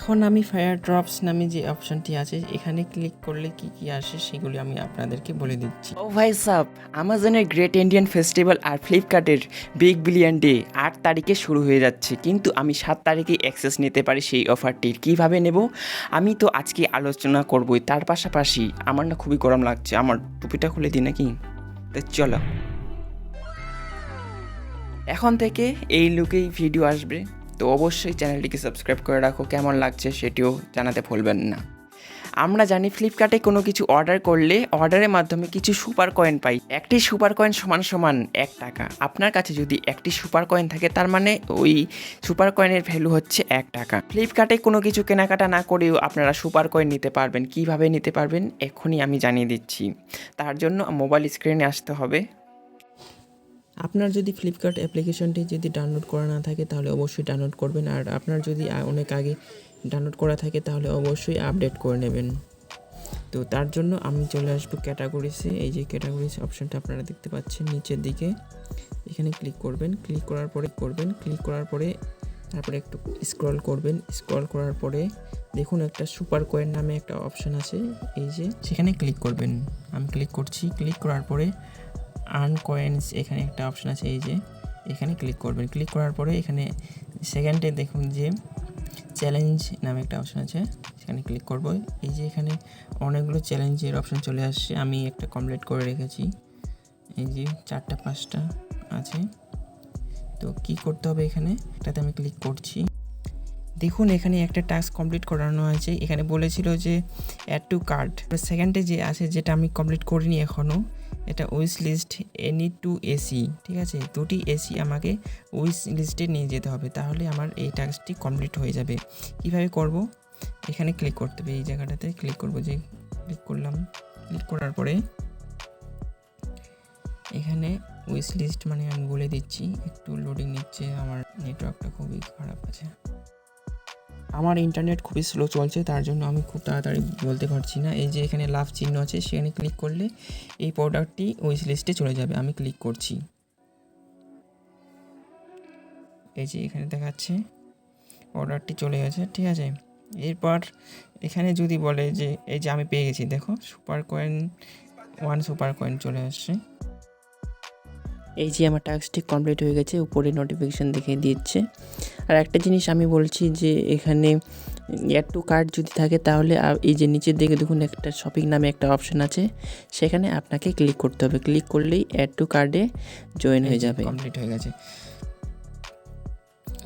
এখন আমি ফায়ারড্রপস নামে যে অপশনটি আছে এখানে ক্লিক করলে কি কি আসে সেগুলি আমি আপনাদেরকে বলে দিচ্ছি। ও ভাই সাব, আমাজনের গ্রেট ইন্ডিয়ান ফেস্টিভ্যাল আর ফ্লিপকার্টের বিগ বিলিয়ন ডে 8 তারিখে শুরু হয়ে যাচ্ছে, কিন্তু আমি 7 তারিখে অ্যাক্সেস নিতে পারি সেই অফারটির। কীভাবে নেব আমি তো আজকে আলোচনা করবই। তার পাশাপাশি আমার না খুবই গরম লাগছে, আমার টুপিটা খুলে দিই নাকি? তো চলো, এখন থেকে এই লুকেই ভিডিও আসবে, তো অবশ্যই চ্যানেলটিকে সাবস্ক্রাইব করে রাখো। কেমন লাগছে সেটিও জানাতে ভুলবেন না। আমরা জানি ফ্লিপকার্টে কোনো কিছু অর্ডার করলে অর্ডারের মাধ্যমে কিছু সুপার কয়েন পাই। একটি সুপার কয়েন সমান সমান 1 টাকা। আপনার কাছে যদি একটি সুপার কয়েন থাকে তার মানে ওই সুপার কয়েনের ভ্যালু হচ্ছে 1 টাকা। ফ্লিপকার্টে কোনো কিছু কেনাকাটা না করেও আপনারা সুপার কয়েন নিতে পারবেন। কিভাবে নিতে পারবেন এখনই আমি জানিয়ে দিচ্ছি। তার জন্য মোবাইল স্ক্রিনে আসতে হবে। আপনার যদি ফ্লিপকার্ট অ্যাপ্লিকেশনটি যদি ডাউনলোড করা না থাকে তাহলে অবশ্যই ডাউনলোড করবেন, আর আপনার যদি অনেক আগে ডাউনলোড করা থাকে তাহলে অবশ্যই আপডেট করে নেবেন। তো তার জন্য আমি চলে আসবো ক্যাটাগরিসে। এই যে ক্যাটাগরিস অপশানটা আপনারা দেখতে পাচ্ছেন নিচের দিকে, এখানে ক্লিক করবেন। ক্লিক করার পরে তারপরে একটু স্ক্রল করার পরে দেখুন একটা সুপার কয়েন নামে একটা অপশান আছে, এই যে সেখানে ক্লিক করবেন। আমি ক্লিক করছি। ক্লিক করার পরে আর্ন কয়েন্স এখানে একটা অপশান আছে, এই যে এখানে ক্লিক করবেন। ক্লিক করার পরে এখানে সেকেন্ডে দেখুন যে চ্যালেঞ্জ নামে একটা অপশান আছে, সেখানে ক্লিক করব। এই যে এখানে অনেকগুলো চ্যালেঞ্জের অপশান চলে আসছে, আমি একটা কমপ্লিট করে রেখেছি। এই যে 4টা 5টা আছে। তো কি করতে হবে, এখানে এটাতে আমি ক্লিক করছি। দেখুন এখানে একটা টাস্ক কমপ্লিট করানো হয়েছে। এখানে বলেছিল যে অ্যাড টু কার্ট। সেকেন্ডে যে আছে যেটা আমি কমপ্লিট করিনি এখনও, এটা wish list any two AC, ঠিক আছে? 2টি এসি আমাকে উইশ লিস্টে নিয়ে যেতে হবে, তাহলে আমার এই টাস্কটি কমপ্লিট হয়ে যাবে। কিভাবে করব, এখানে ক্লিক করতে হবে, এই জায়গাটাতে ক্লিক করব। যে ক্লিক করলাম, ক্লিক করার পরে এখানে উইশ লিস্ট মানে আমি বলে দিচ্ছি, একটু লোডিং নিচ্ছে, আমার নেটওয়ার্কটা খুবই খারাপ আছে, আমার ইন্টারনেট খুবই স্লো চলছে, তার জন্য আমি খুব তাড়াতাড়ি বলতে পারছি না। এই যে এখানে লাভ চিহ্ন আছে, সেখানে ক্লিক করলে এই প্রোডাক্টটি উইশ লিস্টে চলে যাবে। আমি ক্লিক করছি, এই যে এখানে দেখাচ্ছে অর্ডারটি চলে গেছে, ঠিক আছে? এরপর এখানে যদি বলে যে এই যে আমি পেয়ে গেছি, দেখো সুপার কয়েন 1 সুপার কয়েন চলে আসছে। এই যে আমার টাস্কটি কমপ্লিট হয়ে গেছে, উপরে নোটিফিকেশান দেখিয়ে দিচ্ছে। আর একটা জিনিস আমি বলছি যে এখানে অ্যাড টু কার্ট যদি থাকে তাহলে এই যে নিচের দিকে দেখুন একটা শপিং নামে একটা অপশান আছে, সেখানে আপনাকে ক্লিক করতে হবে। ক্লিক করলেই অ্যাড টু কার্টে জয়েন হয়ে যাবে। কমপ্লিট হয়ে গেছে।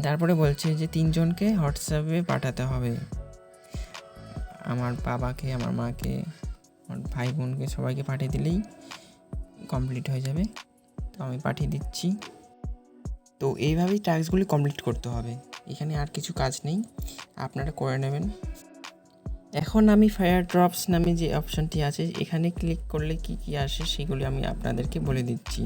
তারপরে বলছে যে 3 জনকে হোয়াটসঅ্যাপে পাঠাতে হবে, আমার বাবাকে, আমার মাকে, আমার ভাই বোনকে, সবাইকে পাঠিয়ে দিলেই কমপ্লিট হয়ে যাবে। তো আমি পাঠিয়ে দিচ্ছি। তো এইভাবেই টাস্কগুলি কমপ্লিট করতে হবে, এখানে আর কিছু কাজ নেই, আপনারা করে নেবেন। এখন আমি ফায়ারড্রপস নামে যে অপশানটি আছে এখানে ক্লিক করলে কি কি আসে সেগুলি আমি আপনাদেরকে বলে দিচ্ছি।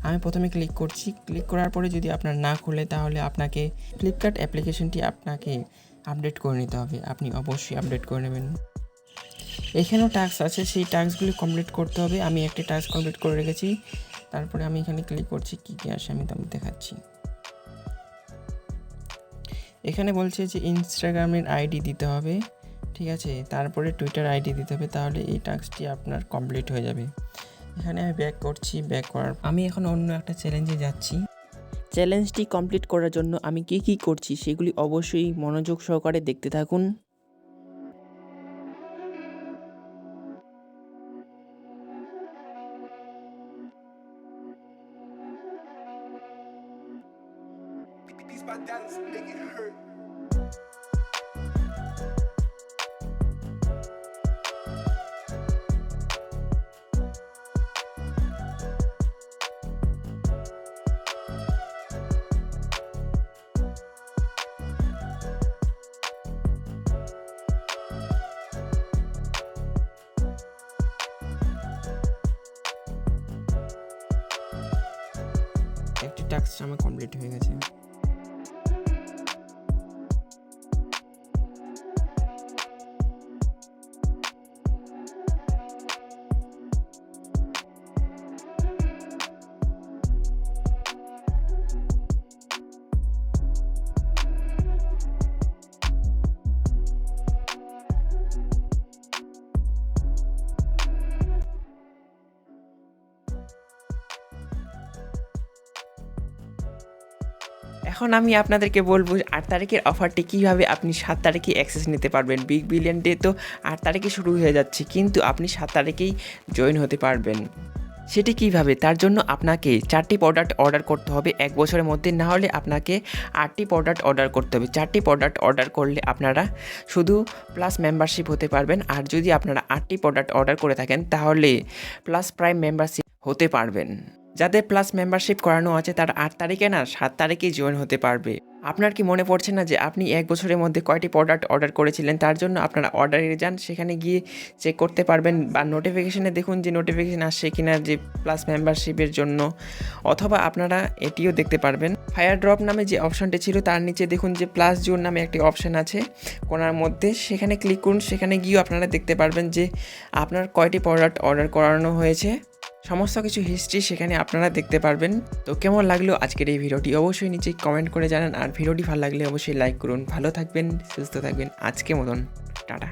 আমি প্রথমে ক্লিক করছি। ক্লিক করার পরে যদি আপনার না খুলে তাহলে আপনাকে ফ্লিপকার্ট অ্যাপ্লিকেশনটি আপনাকে আপডেট করে নিতে হবে। আপনি অবশ্যই আপডেট করে নেবেন। এখানেও টাস্ক আছে, সেই টাস্কগুলি কমপ্লিট করতে হবে। আমি একটি টাস্ক কমপ্লিট করে রেখেছি। তারপরে আমি এখানে ক্লিক করছি, কী কী আসে আমি তেমন দেখাচ্ছি। এখানে বলছে যে ইনস্টাগ্রামের আইডি দিতে হবে, ঠিক আছে? তারপরে টুইটার আইডি দিতে হবে, তাহলে এই টাস্কটি আপনার কমপ্লিট হয়ে যাবে। এখানে আমি ব্যাক করছি। ব্যাক করার আমি এখন অন্য একটা চ্যালেঞ্জে যাচ্ছি। চ্যালেঞ্জটি কমপ্লিট করার জন্য আমি কী করছি সেগুলি অবশ্যই মনোযোগ সহকারে দেখতে থাকুন। My daddy's make it hurt. একটি টাস্ক আমার কমপ্লিট হয়ে গেছে। এখন আমি আপনাদেরকে বলবো 8 তারিখের অফারটি কীভাবে আপনি 7 তারিখে অ্যাক্সেস নিতে পারবেন। বিগ বিলিয়ন ডে তো 8 তারিখে শুরু হয়ে যাচ্ছে, কিন্তু আপনি 7 তারিখেই জয়েন হতে পারবেন। সেটি কীভাবে? তার জন্য আপনাকে 4টি প্রোডাক্ট অর্ডার করতে হবে 1 বছরের মধ্যে, না হলে আপনাকে 8টি প্রোডাক্ট অর্ডার করতে হবে। 4টি প্রোডাক্ট অর্ডার করলে আপনারা শুধু প্লাস মেম্বারশিপ হতে পারবেন, আর যদি আপনারা 8টি প্রোডাক্ট অর্ডার করে থাকেন তাহলে প্লাস প্রাইম মেম্বারশিপ হতে পারবেন। যাদের প্লাস মেম্বারশিপ করানো আছে তারা 8 তারিখে না 7 তারিখেই জয়েন হতে পারবে। আপনার কি মনে পড়ছে না যে আপনি 1 বছরের মধ্যে কয়টি প্রোডাক্ট অর্ডার করেছিলেন? তার জন্য আপনারা অর্ডারে যান, সেখানে গিয়ে চেক করতে পারবেন, বা নোটিফিকেশানে দেখুন যে নোটিফিকেশান আসছে কিনা যে প্লাস মেম্বারশিপের জন্য, অথবা আপনারা এটিও দেখতে পারবেন ফায়ার ড্রপ নামে যে অপশানটি ছিল তার নিচে দেখুন যে প্লাস জোন নামে একটি অপশান আছে কোনার মধ্যে, সেখানে ক্লিক করুন। সেখানে গিয়েও আপনারা দেখতে পারবেন যে আপনার কয়টি প্রোডাক্ট অর্ডার করানো হয়েছে, সমস্ত কিছু হিস্ট্রি সেখানে আপনারা দেখতে পারবেন। তো কেমন লাগলো আজকের এই ভিডিওটি অবশ্যই নিচে কমেন্ট করে জানান, আর ভিডিওটি ভালো লাগলে অবশ্যই লাইক করুন। ভালো থাকবেন, সুস্থ থাকবেন, আজকের মতন টাটা।